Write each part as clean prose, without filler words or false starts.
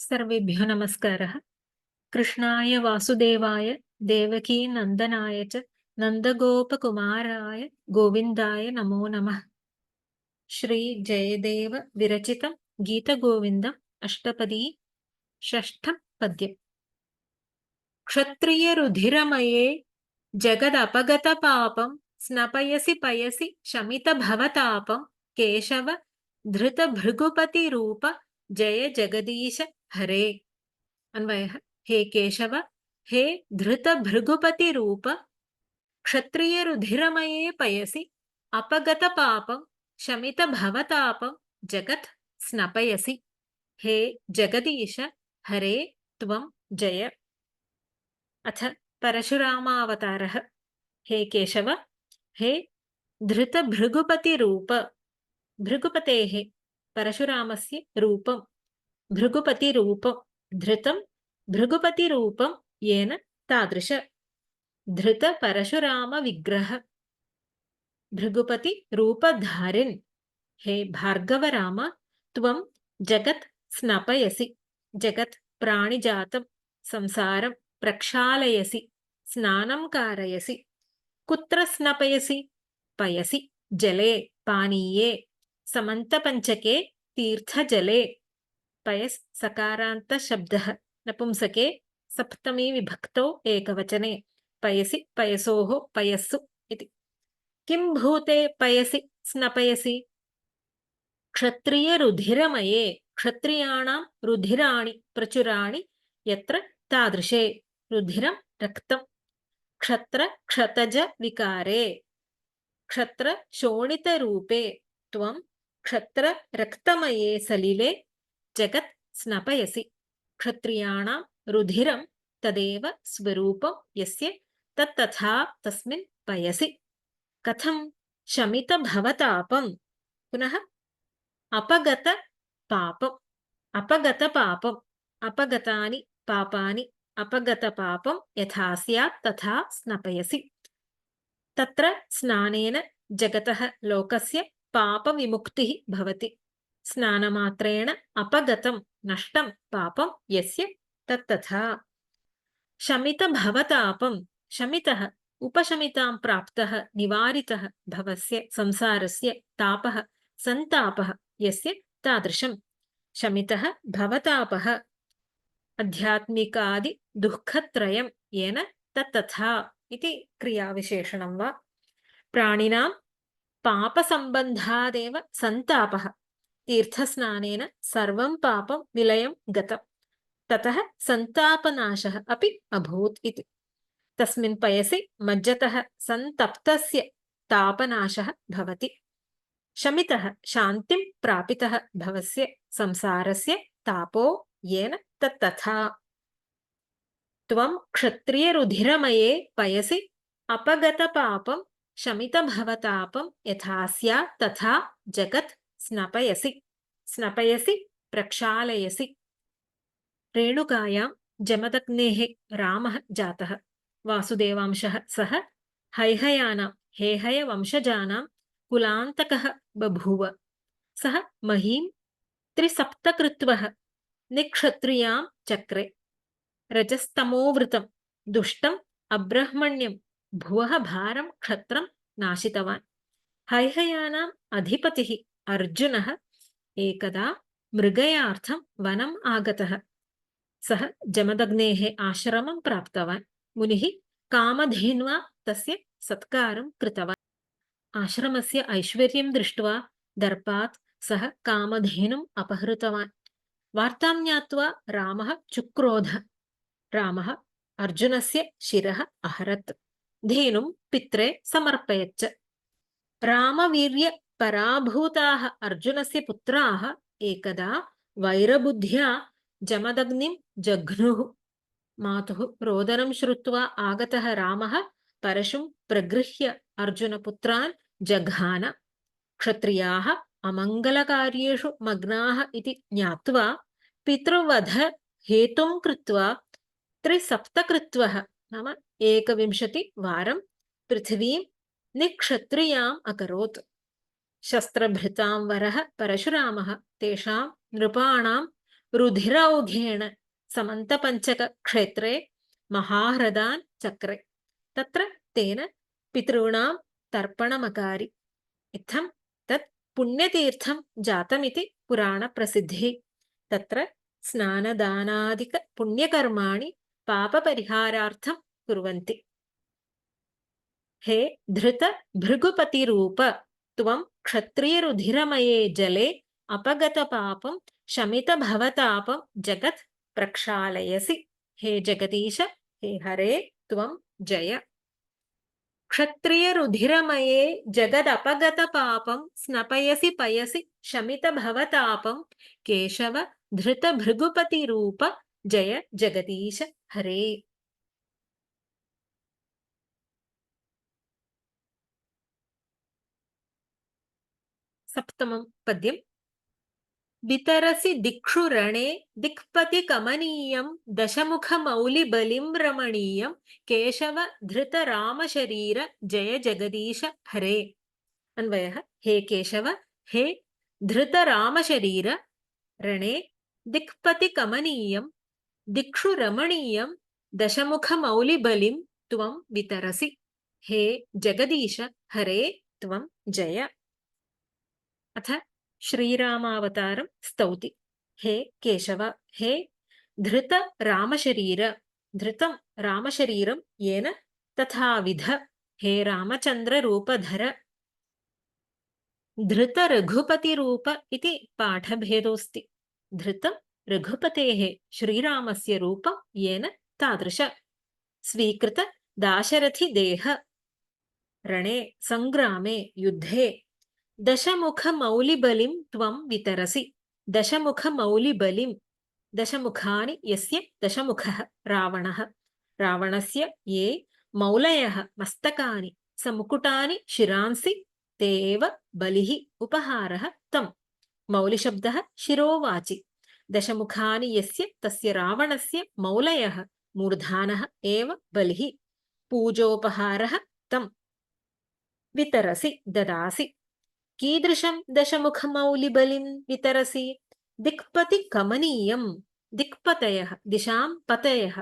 सर्वेभ्यो नमस्कारः। कृष्णाय वासुदेवाय देवकीनन्दनाय च नन्दगोपकुमाराय गोविन्दाय नमो नमः। श्री जयदेव विरचितं गीतगोविन्दम् अष्टपदी षष्ठं पद्यम्। क्षत्रियरुधिरमये जगदपगतपापं स्नपयसि पयसि शमितभवतापं केशव धृतभृगुपतिरूप जय जगदीश हरे। अन्वयः। हे केशव, हे धृत भृगुपति रूप, क्षत्रिय रुधिरमये पयसि अपगत पापं शमित भवतापं जगत् स्नपयसि। हे जगदीश हरे त्वं जय। अथ परशुरामावतारः। हे केशव, हे धृत भृगुपति रूप, भृगुपतेः परशुरामस्य रूपं, भृगुपति रूपं, धृतं भृगुपति रूपं येन तादृश। धृत परशुराम विग्रह, भृगुपति रूपधारिन्। हे भार्गव राम, त्वं जगत् स्नपयसि, जगत् प्राणिजातं संसारं प्रक्षालयसि, स्नानं कारयसि। कुत्र स्नपयसि? पयसि जले पानीये, समन्तपञ्चके तीर्थजले। पयस् सकारान्त शब्दः, नपुंसके सप्तमी विभक्तौ एकवचने। पयसि पयसोः पयस्सु इति। किं भूते पयसि स्नपयसि? क्षत्रियरुधिरमये, क्षत्रियाणां रुधिराणि प्रचुराणि यत्र तादृशे। रुधिरं रक्तं। क्षत्र क्षतज विकारे, क्षत्र शोणितरूपे त्वं क्षत्र रक्तमये सलिले जगत् स्नपयसि। क्षत्रियाणां रुधिरं तदेव स्वरूपं यस्य तत्तथा तस्मिन् पयसि। कथं? शमित भवतापं, पुनः अपगत पापम्, अपगत पापम्, अपगतानि पापानि, अपगत पापं यथा स्यात् तथा स्नपयसि। तत्र स्नानेन जगतः लोकस्य पापविमुक्तिः भवति। स्नानमात्रेण अपगतं नष्टं पापं यस्य तत्तथा। शमित भवतापं, शमितः उपशमितां प्राप्तः निवारितः भवस्य संसारस्य तापः सन्तापः यस्य तादृशं। शमितः भवतापः आध्यात्मिकादि दुःखत्रयं येन तत्तथा इति क्रियाविशेषणं वा। प्राणिनां पापसम्बन्धादेव सन्तापः। तीर्थस्नानेन सर्वं पापं विलयं गतं, ततः सन्तापनाशः अपि अभूत् इति। तस्मिन् पयसि मज्जतः सन्तप्तस्य तापनाशः भवति। शमितः शान्तिं प्रापितः भवस्य संसारस्य तापो येन तत्तथा। त्वं क्षत्रियरुधिरमये पयसि अपगतपापं शमितभवतापं यथा स्यात् तथा जगत् स्नपयसि, स्नपयसि प्रक्षालयसि। रेणुकायां जमदग्नेः रामः जातः। वासुदेवांशः सः हैहयानां हेहयवंशजानां कुलान्तकः बभूव। सः महीं त्रिसप्तकृत्वः निक्षत्रियां चक्रे। रजस्तमोवृतं दुष्टम् अब्रह्मण्यं भुवः भारं क्षत्रं नाशितवान्। हैहयानाम् अधिपतिः अर्जुनः एकदा मृगयार्थं वनम् आगतः। सः जमदग्नेः आश्रमं प्राप्तवान्। मुनिः कामधेन्वा तस्य सत्कारं कृतवान्। आश्रमस्य ऐश्वर्यं दृष्ट्वा दर्पात् सः कामधेनुम् अपहृतवान्। वार्तां ज्ञात्वा रामः चुक्रोध। रामः अर्जुनस्य शिरः अहरत्, धेनुं पित्रे समर्पयच्च। रामवीर्यपराभूताः अर्जुनस्य पुत्राः एकदा वैरबुद्ध्या जमदग्निं जघ्नुः। मातुः रोदनं श्रुत्वा आगतः रामः परशुं प्रगृह्य अर्जुनपुत्रान् जघान। क्षत्रियाः अमङ्गलकार्येषु मग्नाः इति ज्ञात्वा पितृवध हेतुं कृत्वा त्रिसप्तकृत्वः नाम 21 वारं पृथिवीं निक्षत्रियाम् अकरोत्। शस्त्रभृतां वरः परशुरामः तेषां नृपाणां रुधिरौघेण समन्तपञ्चकक्षेत्रे महाह्रदान् चक्रे तत्र तेन पितॄणां तर्पणमकारि इत्थं तत् पुण्यतीर्थं जातमिति पुराणप्रसिद्धिः तत्र स्नानदानादिकपुण्यकर्माणि पापपरिहारार्थं कुर्वन्ति हे धृत भृगुपतिरूप त्वं क्षत्रियरुधिरमये जले अपगतपापं शमितभवतापं जगत् प्रक्षालयसि हे जगदीश हे हरे त्वं जय क्षत्रियरुधिरमये जगदपगतपापं स्नपयसि पयसि शमितभवतापं केशव धृतभृगुपतिरूप जय जगदीश हरे सप्तमं पद्यम् वितरसि दिक्षु रणे दिक्पतिकमनीयं दशमुखमौलिबलिं रमणीयं केशव धृतरामशरीर जय जगदीश हरे अन्वयः हे केशव हे धृतरामशरीर रणे दिक्पतिकमनीयं दिक्षु रमणीयं दशमुखमौलिबलिं त्वं वितरसि हे जगदीश हरे त्वं जय अथ श्रीरामावतारं स्तौति हे केशव हे धृत रामशरीर धृतं रामशरीरं येन तथाविध हे रामचन्द्ररूपधर धृत रघुपतिरूप इति पाठभेदोऽस्ति धृतं रघुपतेः श्रीरामस्य रूपं येन तादृश स्वीकृत दाशरथिदेह रणे संग्रामे युद्धे दशमुखमौलिबलिं त्वं वितरसि दशमुखमौलिबलिं दशमुखानि यस्य दशमुखः रावणः रावणस्य ये मौलयः मस्तकानि समुकुटानि शिरांसि ते एव बलिः उपहारः तं मौलिशब्दः शिरोवाचि दशमुखानि यस्य तस्य रावणस्य मौलयः मूर्धानः एव बलिः पूजोपहारः तं वितरसि ददासि कीदृशं दशमुखमौलिबलिं वितरसि दिक्पतिकमनीयं दिक्पतयः दिशां पतयः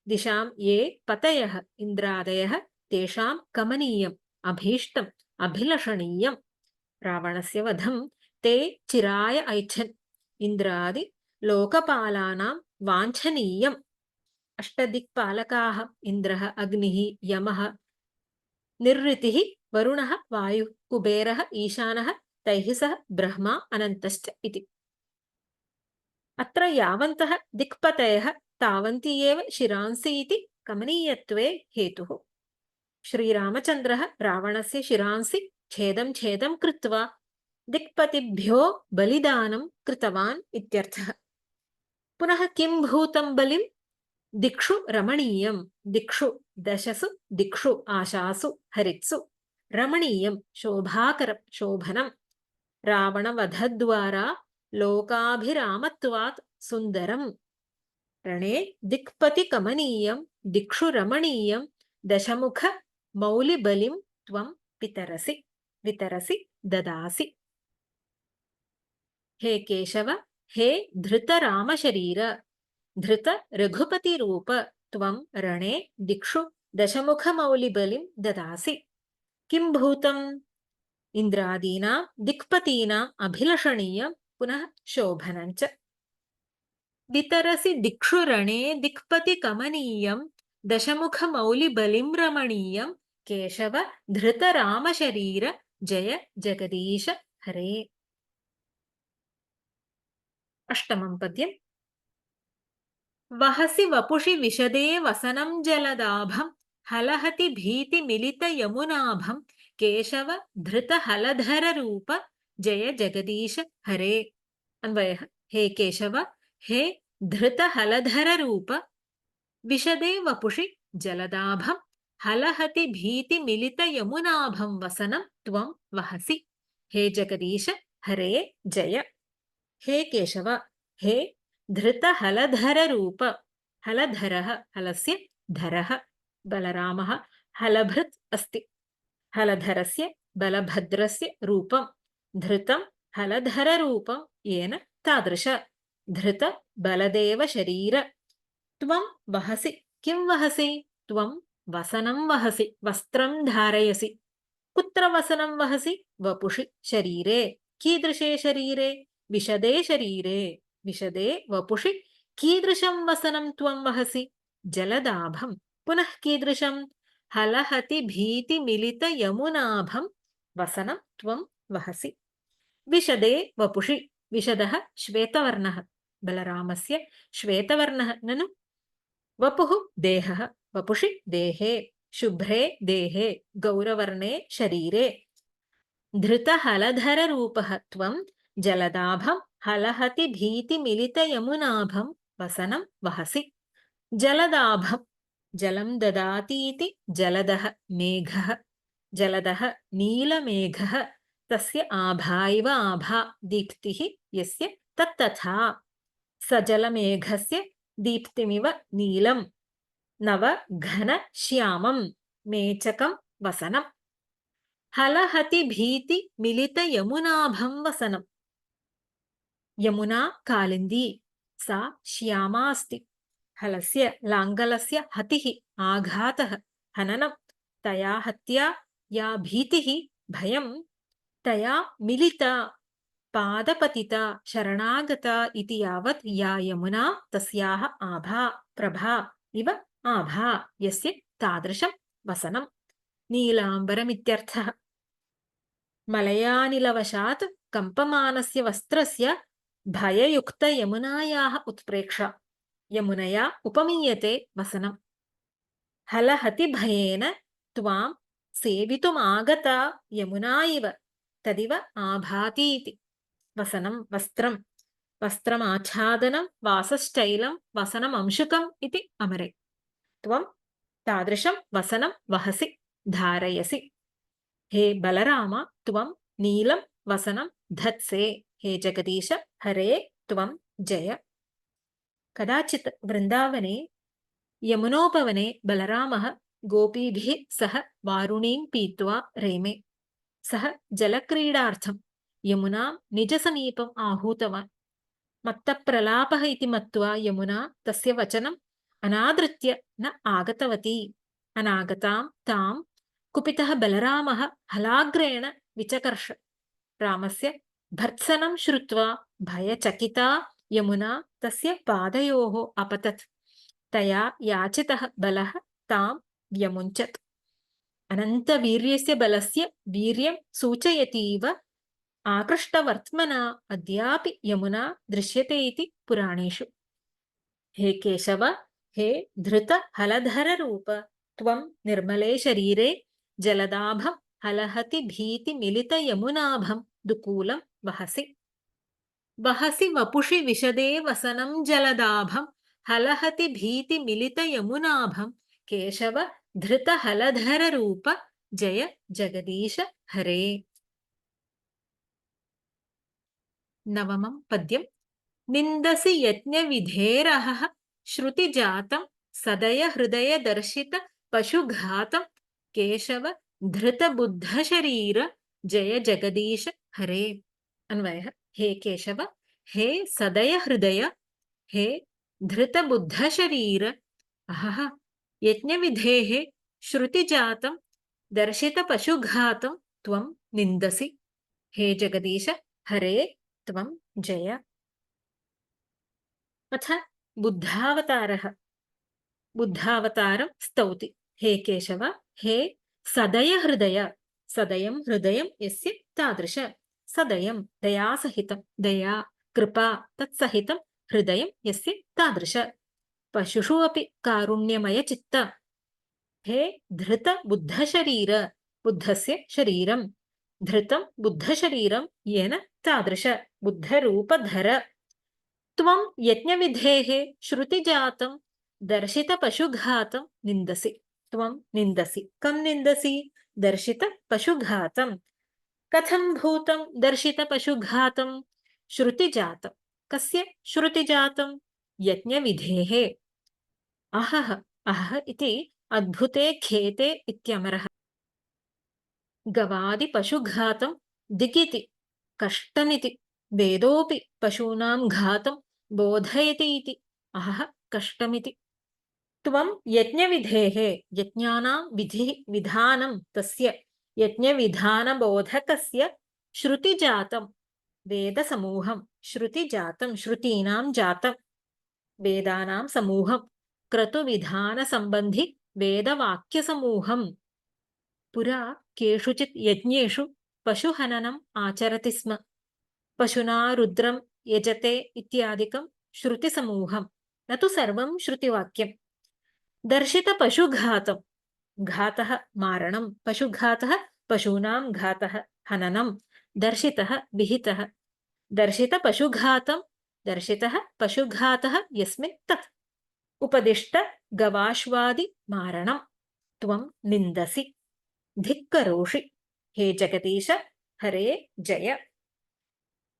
दिशां ये पतयः इन्द्रादयः तेषां कमनीयम् अभीष्टम् अभिलषणीयं रावणस्य वधं ते चिराय ऐच्छन् इन्द्रादि लोकपालानां वाञ्छनीयम् अष्टदिक्पालकाः इन्द्रः अग्निः यमः निर्ऋतिः वरुणः वायुः कुबेरः ईशानः तैः सह ब्रह्मा अनन्तश्च इति अत्र यावन्तः दिक्पतयः तावन्ति एव शिरांसि इति कमनीयत्वे हेतुः श्रीरामचन्द्रः रावणस्य शिरांसि छेदं छेदं कृत्वा दिक्पतिभ्यो बलिदानं कृतवान् इत्यर्थः पुनः किं भूतं बलिं दिक्षु रमणीयं दिक्षु दशसु दिक्षु आशासु हरित्सु रमणीयं शोभाकरं शोभनं रावणवधद्वारा लोकाभिरामत्वात् सुन्दरं रणे दिक्पतिकमनीयं दिक्षु रमणीयं दशमुख मौलिबलिं त्वं वितरसि ददासि हे केशव हे धृतरामशरीर धृत रघुपतिरूप त्वं रणे दिक्षु दशमुखमौलिबलिं ददासि किं भूतम् इन्द्रादीनां दिक्पतीनाम् अभिलषणीयं पुनः शोभनं च वितरसि दिक्षु रणे दिक्पतिकमनीयं दशमुखमौलिबलिं रमणीयं केशव धृतरामशरीर जय जगदीश हरे अष्टमं पद्यम् वहसि वपुषि विशदे वसनं जलदाभं हलहति भीतिमिलितयमुनाभं केशव धृतहलधररूप जय जगदीश हरे अन्वयः हे केशव हे धृतहलधररूप विशदे वपुषि जलदाभं हलहति भीतिमिलितयमुनाभं वसनं त्वं वहसि हे जगदीश हरे जय हे केशव हे धृतहलधररूप हलधरः हलस्य धरः बलरामः हलभृत् अस्ति हलधरस्य बलभद्रस्य रूपं धृतं हलधररूपं येन तादृश धृत बलदेव शरीर त्वं वहसि किं वहसि त्वं वसनं वहसि वस्त्रं धारयसि कुत्र वसनं वहसि वपुषि शरीरे कीदृशे शरीरे विशदे शरीरे विशदे वपुषि कीदृशं वसनं त्वं वहसि जलदाभं पुनः कीदृशं हलहति भीतिमिलितयमुनाभं वसनं त्वं वहसि विशदे वपुषि विशदः श्वेतवर्णः बलरामस्य श्वेतवर्णः ननु वपुः देहः वपुषि देहे शुभ्रे देहे गौरवर्णे शरीरे धृतहलधररूपः त्वं जलदाभं हलहति भीतिमिलितयमुनाभं वसनं वहसि जलदाभं जलं ददातीति जलदः मेघः जलदः नीलमेघः तस्य आभा इव आभा दीप्तिः यस्य तत्तथा सजलमेघस्य दीप्तिमिव नीलं नव घन श्यामं मेचकं वसनं हलहति भीति मिलित यमुनाभं वसनं यमुना कालिन्दी सा श्यामा अस्ति हलस्य लाङ्गलस्य हतिः आघातः हननं तया हत्या या भीतिः भयं तया मिलिता पादपतिता शरणागता इति यावत् या यमुना तस्याः आभा प्रभा इव आभा यस्य तादृशं वसनं नीलाम्बरमित्यर्थः मलयानिलवशात् कम्पमानस्य वस्त्रस्य भययुक्तयमुनायाः उत्प्रेक्षा यमुनया उपमीयते वसनं हलहतिभयेन त्वां सेवितुमागता यमुना इव तदिव आभातीति वसनं वस्त्रं वस्त्रमाच्छादनं वासश्चैलं वसनमंशुकम् इति अमरे त्वं तादृशं वसनं वहसि धारयसि हे बलराम त्वं नीलं वसनं धत्से हे जगदीश हरे त्वं जय कदाचित् वृन्दावने यमुनोपवने बलरामः गोपीभिः सह वारुणीं पीत्वा रेमे सः जलक्रीडार्थं यमुनां निजसमीपम् आहूतवान् मत्तप्रलापः इति मत्वा यमुना तस्य वचनम् अनादृत्य न आगतवती अनागतां तां कुपितः बलरामः हलाग्रेण विचकर्ष रामस्य भर्त्सनं श्रुत्वा भयचकिता यमुना तस्य पादयोः अपतत् तया याचितः बलः तां व्यमुञ्चत् अनन्तवीर्यस्य बलस्य वीर्यं सूचयतीव आकृष्टवर्त्मना अद्यापि यमुना दृश्यते इति पुराणेषु हे केशव हे धृतहलधररूप त्वं निर्मले शरीरे जलदाभं हलहति भीतिमिलितयमुनाभं दुकूलं वहसि वहसि वपुषि विशदे वसनं जलदाभं हलहति भीतिमिलितयमुनाभं केशव धृतहलधररूप जय जगदीश हरे नवमं पद्यं निन्दसि यज्ञविधेरहः श्रुतिजातं सदयहृदयदर्शित पशुघातं केशव धृतबुद्धशरीर जय जगदीश हरे अन्वयः हे केशव हे सदयहृदय हे धृतबुद्धशरीर अहः यज्ञविधेः श्रुतिजातं दर्शितपशुघातं त्वं निन्दसि हे जगदीश हरे त्वं जय अथ बुद्धावतारः बुद्धावतारं स्तौति हे केशव हे सदयहृदय सदयं हृदयं यस्य तादृश सदयं दयासहितं दया कृपा तत्सहितं हृदयं यस्य तादृश पशुषु अपि कारुण्यमयचित्त हे धृतबुद्धशरीर बुद्धस्य शरीरं धृतं बुद्धशरीरं येन तादृश बुद्धरूपधर त्वं यज्ञविधेः श्रुतिजातं दर्शितपशुघातं निन्दसि त्वं निन्दसि कं निन्दसि दर्शितपशुघातं कथं भूतं दर्शितपशुघातं श्रुतिजातं कस्य श्रुतिजातं यज्ञविधेः अहः अहः इति अद्भुते खेते इत्यमरः गवादिपशुघातं दिगिति कष्टमिति वेदोऽपि पशूनां घातं बोधयति इति अहः कष्टमिति। त्वं यज्ञविधेः यज्ञानां विधिः विधानं तस्य यज्ञविधानबोधकस्य श्रुतिजातं वेदसमूहं श्रुतिजातं श्रुतीनां जातं वेदानां समूहं क्रतुविधानसम्बन्धि वेदवाक्यसमूहं पुरा केषुचित् यज्ञेषु पशुहननम् आचरति स्म पशुना रुद्रं यजते इत्यादिकं श्रुतिसमूहं न तु सर्वं श्रुतिवाक्यं दर्शितपशुघातं घातः मारणं पशुघातः पशूनां घातः हननं दर्शितः विहितः दर्शितपशुघातं दर्शितः पशुघातः यस्मिन् तत् उपदिष्ट गवाश्वादि मारणं त्वं निन्दसि धिक्करोषि हे जगदीश हरे जय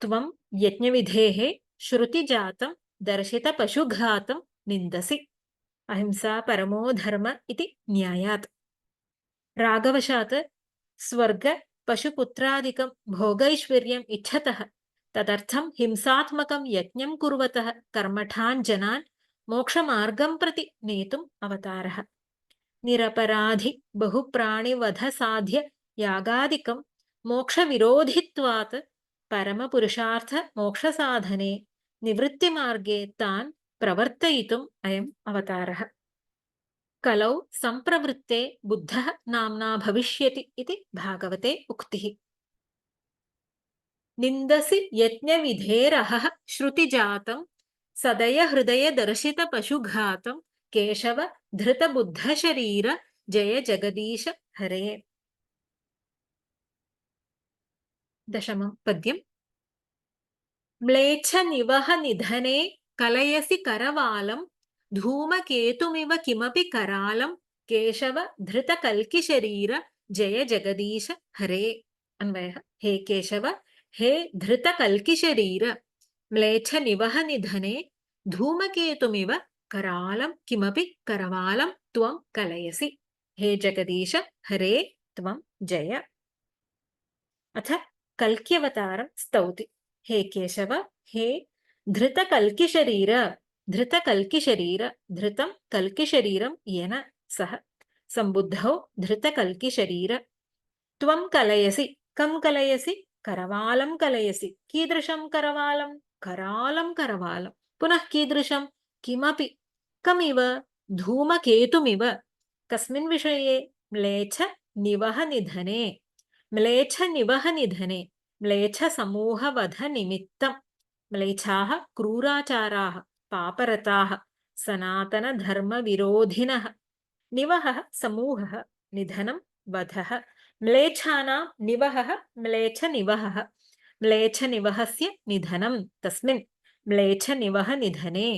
त्वं यज्ञविधेः श्रुतिजातं दर्शितपशुघातं निन्दसि अहिंसा परमो धर्म इति न्यायात् रागवशात् स्वर्ग पशुपुत्रादिकं भोगैश्वर्यम् इच्छतः तदर्थं हिंसात्मकं यज्ञं कुर्वतः कर्मठान् जनान् मोक्षमार्गं प्रति नेतुम् अवतारः निरपराधि बहुप्राणिवधसाध्य यागादिकं मोक्षविरोधित्वात् परमपुरुषार्थ मोक्षसाधने निवृत्तिमार्गे तान् प्रवर्तयितुम् अयम् अवतारः कलौ सम्प्रवृत्ते बुद्धः नाम्ना भविष्यति इति भागवते उक्तिः निन्दसि यज्ञविधेरहः श्रुतिजातं सदयहृदयदर्शितपशुघातं केशव धृतबुद्धशरीर जय जगदीश हरे दशमं पद्यम् म्लेच्छनिवहनिधने कलयसि करवालं धूमकेतुमिव किमपि करालं केशव धृतकल्किशरीर जय जगदीश हरे अन्वयः हे केशव हे धृतकल्किशरीर म्लेच्छनिवहनिधने धूमकेतुमिव करालं किमपि करवालं त्वं कलयसि हे जगदीश हरे त्वं जय अथ कल्क्यवतारं स्तौति हे केशव हे धृतकल्किशरीर धृतकल्किशरीर धृतं कल्किशरीरं येन सह सम्बुद्धौ धृतकल्किशरीर त्वं कलयसि कं कलयसि करवालं कलयसि कीदृशं करवालं करालं करवालं पुनः कीदृशं किमपि कमिव धूमकेतुमिव कस्मिन् विषये म्लेच्छ निवहनिधने म्लेच्छनिवहनिधने म्लेच्छसमूहवधनिमित्तं म्लेच्छाः क्रूराचाराः पापरताः सनातनधर्मविरोधिनः निवहः समूहः निधनं वधः म्लेच्छानां निवहः म्लेच्छनिवहः म्लेच्छनिवहस्य निधनं तस्मिन् म्लेच्छनिवहनिधने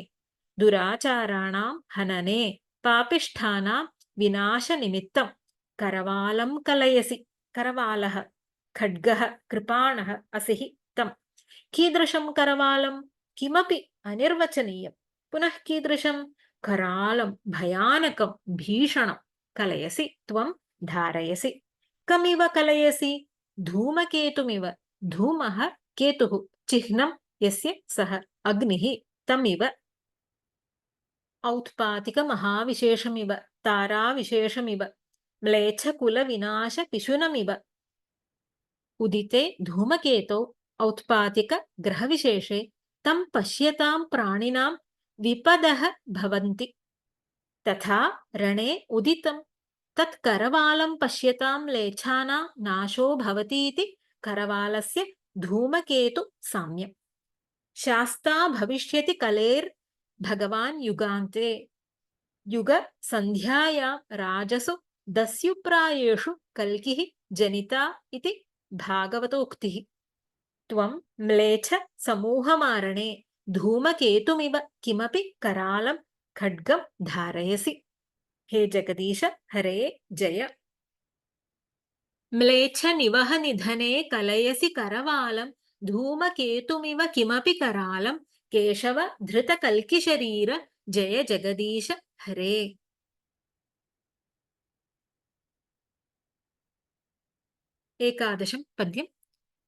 दुराचाराणां हनने पापिष्ठानां विनाशनिमित्तं करवालं कलयसि करवालः खड्गः कृपाणः असिः तम् कीदृशं करवालं किमपि अनिर्वचनीयं पुनः कीदृशं करालं भयानकं भीषणं कलयसि त्वं धारयसि कमिव कलयसि धूमकेतुमिव धूमः केतुः चिह्नं यस्य सः अग्निः तमिव औत्पातिकमहाविशेषमिव ताराविशेषमिव म्लेच्छकुलविनाशपिशुनमिव उदिते धूमकेतौ औत्पातिकग्रहविशेषे तं पश्यतां प्राणिनां विपदः भवन्ति तथा रणे उदितं तत्करवालं पश्यतां म्लेच्छानां नाशो भवतीति करवालस्य धूमकेतु साम्यम् शास्ता भविष्यति कलेर्भगवान् युगान्ते युगसन्ध्यायां राजसु दस्युप्रायेषु कल्किः जनिता इति भागवतोक्तिः त्वं म्लेच्छ समूहमारणे धूमकेतुमिव किमपि करालं खड्गं धारयसि हे जगदीश हरे जय म्लेच्छनिवहनिधने कलयसि करवालं धूमकेतुमिव किमपि करालं केशव धृतकल्किशरीर जय जगदीश हरे एकादशं पद्यम्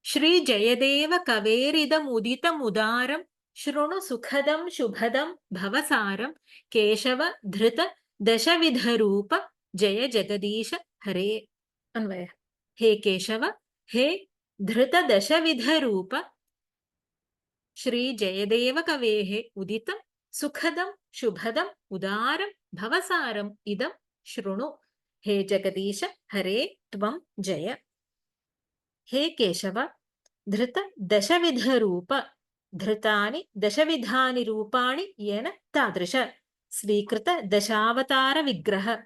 श्रीजयदेव कवेरिदमुदितमुदारं शृणु सुखदं शुभदं भवसारं केशव धृत दशविधरूप जय जगदीश हरे। अन्वय। हे केशव, हे धृत दशविधरूप श्री जयदेव कवेः उदितं सुखदं शुभदं उदारं भवसारं इदं शृणु। हे जगदीश हरे त्वं जय। हे केशव, धृत दशविधरूप धृतानि दशविधानि रूपाणि येन तादृश स्वीकृत दशावतार विग्रह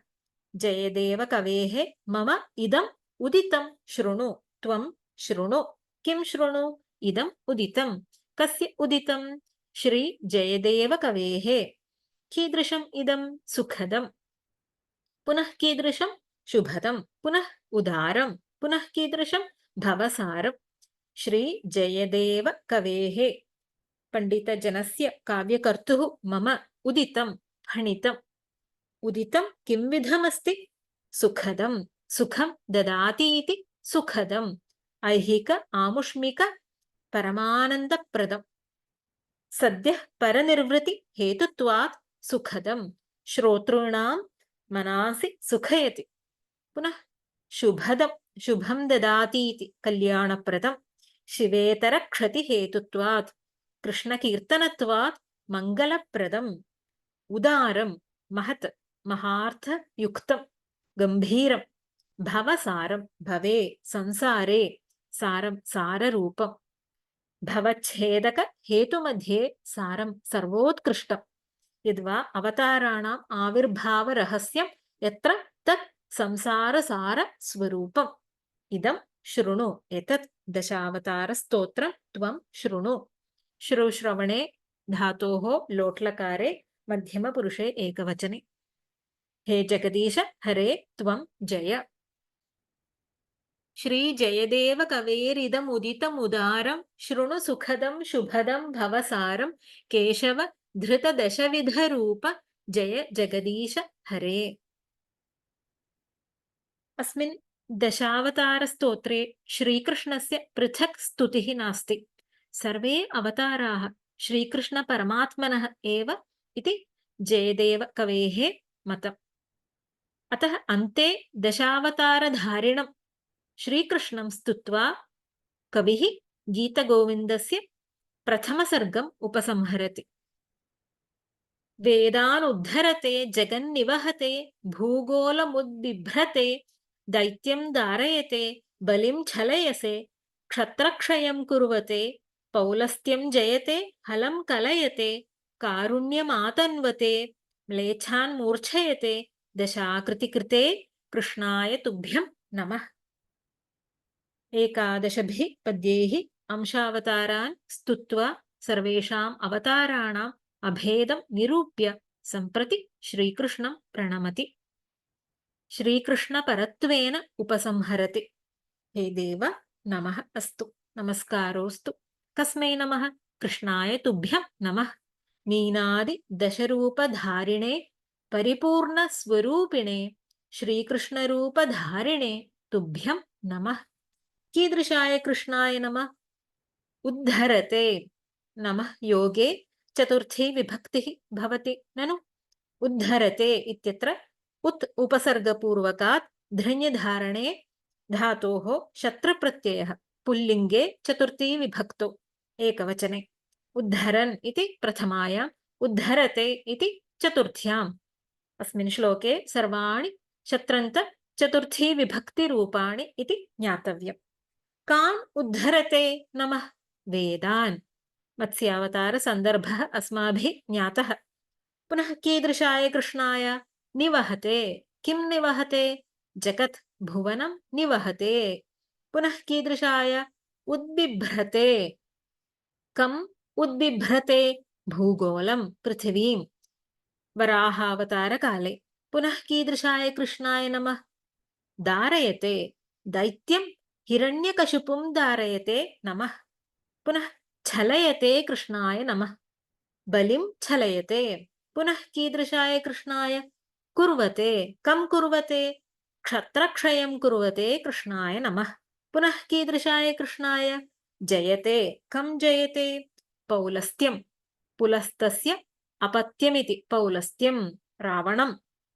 जयदेव कवेः मम इदम् उदितं शृणु त्वं शृणु। किं शृणु? इदम् उदितं। कस्य उदितं? श्री जयदेव कवेः। कीदृशम् इदं? सुखदं। पुनः कीदृशं? शुभदं। पुनः उदारं। पुनः कीदृशं? भवसारं। श्री जयदेव कवेः पण्डितजनस्य काव्यकर्तुः मम उदितं फणितम्। उदितं किं विधमस्ति? सुखदं। सुखं ददाति इति सुखदम्। ऐहिक आमुष्मिक परमानन्दप्रदम्। सद्यः परनिर्वृत्ति हेतुत्वात् सुखदं। श्रोतॄणां मनासि सुखयति। पुनः शुभदं। शुभं ददाति इति कल्याणप्रदम्। शिवेतर क्षतिहेतुत्वात् कृष्णकीर्तनत्वात् मङ्गलप्रदम्। उदारं महत् महार्थयुक्तं गम्भीरं भवसारं। भवे संसारे सारं साररूपं भवच्छेदक हेतुमध्ये सारं सर्वोत्कृष्टं। यद्वा अवताराणाम् आविर्भावरहस्यं यत्र तत् संसारसारस्वरूपम्। इदं शृणु। एतत् दशावतारस्तोत्रं त्वं शृणु। श्रुश्रवणे धातोः लोट्लकारे मध्यमपुरुषे एकवचने। हे जगदीश हरे त्वं जय। श्री जयदेव कवेरिदमुदितमुदारं शृणु सुखदं शुभदं भवसारं केशव धृत दशविधरूप जय जगदीश हरे। अस्मिन् दशावतारस्तोत्रे श्रीकृष्णस्य पृथक् स्तुतिः नास्ति। सर्वे अवताराः श्रीकृष्णपरमात्मनः एव इति जयदेवकवेः मतम्। अतः अन्ते दशावतारधारिणं श्रीकृष्णं स्तुत्वा कविः गीतगोविन्दस्य प्रथमसर्गम् उपसंहरति। वेदानुद्धरते जगन्निवहते भूगोलमुद्बिभ्रते दैत्यं दारयते बलिं छलयसे क्षत्रक्षयं कुर्वते पौलस्त्यं जयते हलं कलयते कारुण्यमातन्वते म्लेच्छान् मूर्छयते दशाकृतिकृते कृष्णाय तुभ्यं नमः। एकादशभिः पद्यैः अंशावतारान् स्तुत्वा सर्वेषाम् अवताराणाम् अभेदं निरूप्य सम्प्रति श्रीकृष्णं प्रणमति। श्रीकृष्णपरत्वेन उपसंहरति। हे देव नमः अस्तु। नमस्कारोऽस्तु। कस्मै नमः? कृष्णाय तुभ्यं नमः। मीनादिदशरूपधारिणे परिपूर्णस्वरूपिणे श्रीकृष्णरूपधारिणे तुभ्यं नमः। कीदृशाय कृष्णाय नमः? उद्धरते नमः योगे चतुर्थी विभक्तिः भवति ननु? उद्धरते इत्यत्र उत् उपसर्गपूर्वकात् धृन्यधारणे धातोः शत्रुप्रत्ययः पुल्लिङ्गे चतुर्थी विभक्तौ एकवचने। उद्धरन् इति प्रथमायाम्, उद्धरते इति चतुर्थ्याम्। अस्मिन् श्लोके सर्वाणि शत्रन्त चतुर्थी विभक्तिरूपाणि इति ज्ञातव्यम्। कान् उद्धरते नमः? वेदान्। मत्स्यावतारसन्दर्भः अस्माभिः ज्ञातः। पुनः कीदृशाय कृष्णाय? निवहते। किं निवहते? जगत् भुवनं निवहते। पुनः कीदृशाय? उद्बिभ्रते। कम् उद्बिभ्रते? भूगोलं पृथिवीं वराहावतारकाले। पुनः कीदृशाय कृष्णाय नमः? दारयते। दैत्यं हिरण्यकशिपुं दारयते नमः। पुनः छलयते कृष्णाय नमः। बलिं छलयते। पुनः कीदृशाय कृष्णाय? कुर्वते। कं कुर्वते? क्षत्रक्षयं कुर्वते कृष्णाय नमः। पुनः कीदृशाय कृष्णाय? जयते। कं जयते? पौलस्त्यं पुलस्तस्य अपत्यमिति पौलस्त्यं रावणं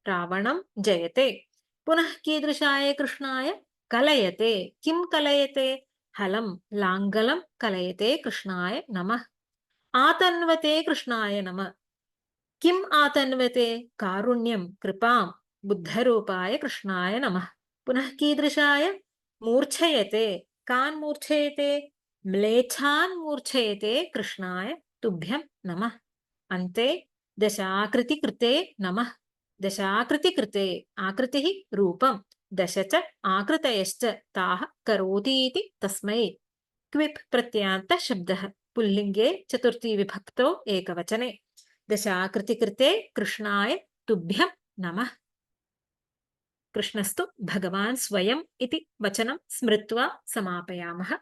रावणं जयते। पुनः कीदृशाय कृष्णाय कलयते। किं कलयते? हलं लाङ्गलं कलयते कृष्णाय नमः। आतन्वते कृष्णाय नमः। किम् आतन्वते? कारुण्यं कृपां बुद्धरूपाय कृष्णाय नमः। पुनः कीदृशाय? मूर्छयते। कान् मूर्छयते? म्लेच्छान् मूर्छयते कृष्णाय तुभ्यं नमः। अन्ते दशाकृतिकृते नमः। दशाकृतिकृते आकृतिः रूपं दश च आकृतयश्च ताः करोतीति तस्मै क्विप् प्रत्ययान्त शब्दः पुल्लिङ्गे चतुर्थी विभक्तौ एकवचने। दशाकृतिकृते कृष्णाय तुभ्यं नमः। कृष्णस्तु भगवान् स्वयम् इति वचनं स्मृत्वा समापयामः।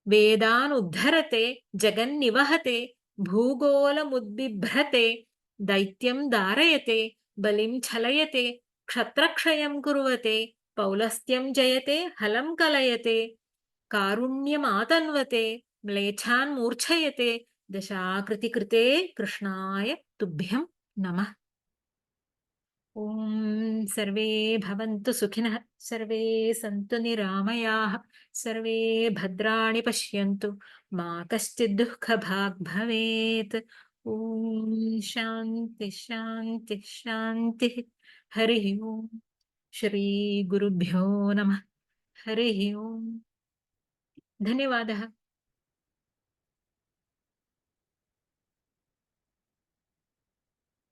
वेदानुद्धरते जगन्निवहते भूगोलमुद्बिभ्रते दैत्यं दारयते बलिं छलयते क्षत्रक्षयं कुर्वते पौलस्त्यं जयते हलं कलयते कारुण्यमातन्वते म्लेच्छान् मूर्छयते दशाकृतिकृते कृष्णाय तुभ्यं नमः। ॐ सर्वे भवन्तु सुखिनः, सर्वे सन्तु निरामयाः, सर्वे भद्राणि पश्यन्तु, मा कश्चित् दुःखभाग् भवेत्। ॐ शान्ति शान्ति शान्तिः। हरिः ॐ श्रीगुरुभ्यो नमः। हरिः ॐ। धन्यवादः।